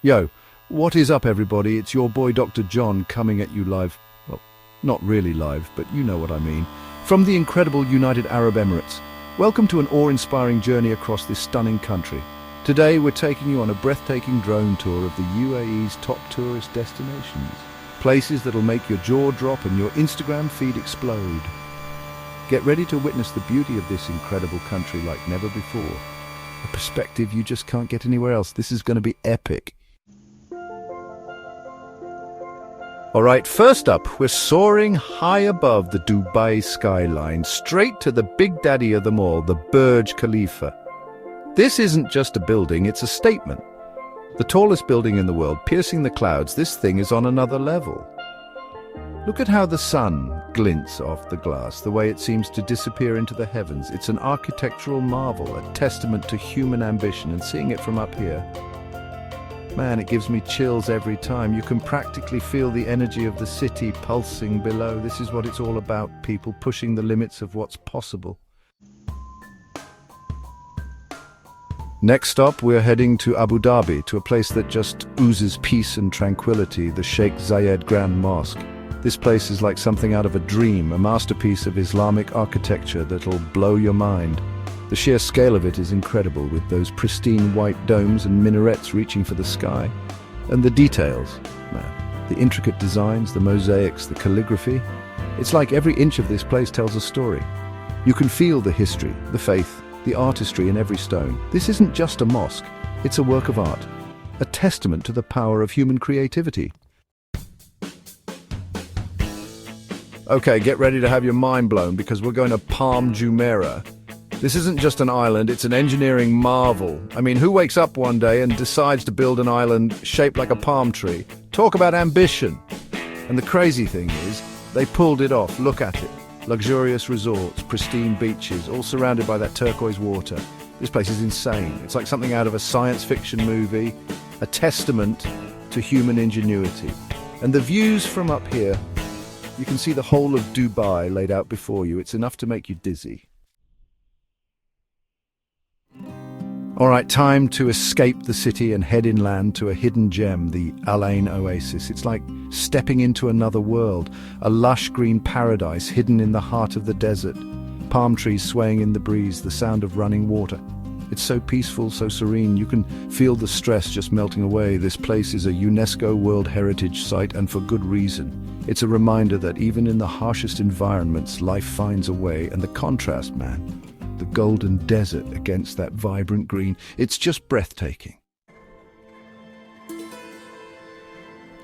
Yo, what is up everybody? It's your boy Dr. John coming at you live. Well, not really live, but you know what I mean. From the incredible United Arab Emirates. Welcome to an awe-inspiring journey across this stunning country. Today we're taking you on a breathtaking drone tour of the UAE's top tourist destinations. Places that'll make your jaw drop and your Instagram feed explode. Get ready to witness the beauty of this incredible country like never before. A perspective you just can't get anywhere else. This is going to be epic. Alright, first up, we're soaring high above the Dubai skyline, straight to the big daddy of them all, the Burj Khalifa. This isn't just a building, it's a statement. The tallest building in the world, piercing the clouds, this thing is on another level. Look at how the sun glints off the glass, the way it seems to disappear into the heavens. It's an architectural marvel, a testament to human ambition, and seeing it from up here, man, it gives me chills every time. You can practically feel the energy of the city pulsing below. This is what it's all about, people pushing the limits of what's possible. Next stop, we're heading to Abu Dhabi, to a place that just oozes peace and tranquility, the Sheikh Zayed Grand Mosque. This place is like something out of a dream, a masterpiece of Islamic architecture that'll blow your mind. The sheer scale of it is incredible, with those pristine white domes and minarets reaching for the sky. And the details, man, the intricate designs, the mosaics, the calligraphy. It's like every inch of this place tells a story. You can feel the history, the faith, the artistry in every stone. This isn't just a mosque, it's a work of art, a testament to the power of human creativity. Okay, get ready to have your mind blown because we're going to Palm Jumeirah. This isn't just an island, it's an engineering marvel. I mean, who wakes up one day and decides to build an island shaped like a palm tree? Talk about ambition. And the crazy thing is, they pulled it off. Look at it. Luxurious resorts, pristine beaches, all surrounded by that turquoise water. This place is insane. It's like something out of a science fiction movie, a testament to human ingenuity. And the views from up here, you can see the whole of Dubai laid out before you. It's enough to make you dizzy. All right, time to escape the city and head inland to a hidden gem, the Al Ain Oasis. It's like stepping into another world, a lush green paradise hidden in the heart of the desert. Palm trees swaying in the breeze, the sound of running water. It's so peaceful, so serene, you can feel the stress just melting away. This place is a UNESCO World Heritage Site, and for good reason. It's a reminder that even in the harshest environments, life finds a way, and the contrast, man. The golden desert against that vibrant green. It's just breathtaking.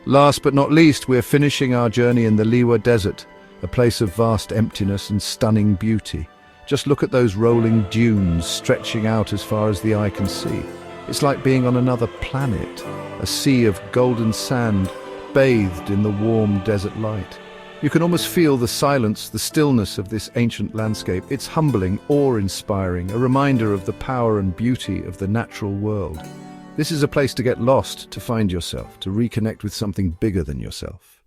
Last but not least, we're finishing our journey in the Liwa desert, a place of vast emptiness and stunning beauty. Just look at those rolling dunes stretching out as far as the eye can see. It's like being on another planet, a sea of golden sand bathed in the warm desert light. You can almost feel the silence, the stillness of this ancient landscape. It's humbling, awe-inspiring, a reminder of the power and beauty of the natural world. This is a place to get lost, to find yourself, to reconnect with something bigger than yourself.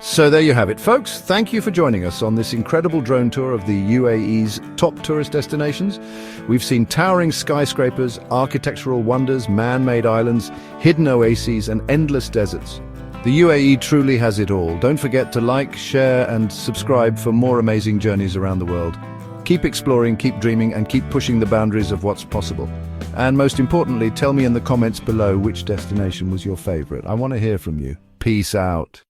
So there you have it, folks. Thank you for joining us on this incredible drone tour of the UAE's top tourist destinations. We've seen towering skyscrapers, architectural wonders, man-made islands, hidden oases, and endless deserts. The UAE truly has it all. Don't forget to like, share, and subscribe for more amazing journeys around the world. Keep exploring, keep dreaming, and keep pushing the boundaries of what's possible. And most importantly, tell me in the comments below which destination was your favorite. I want to hear from you. Peace out.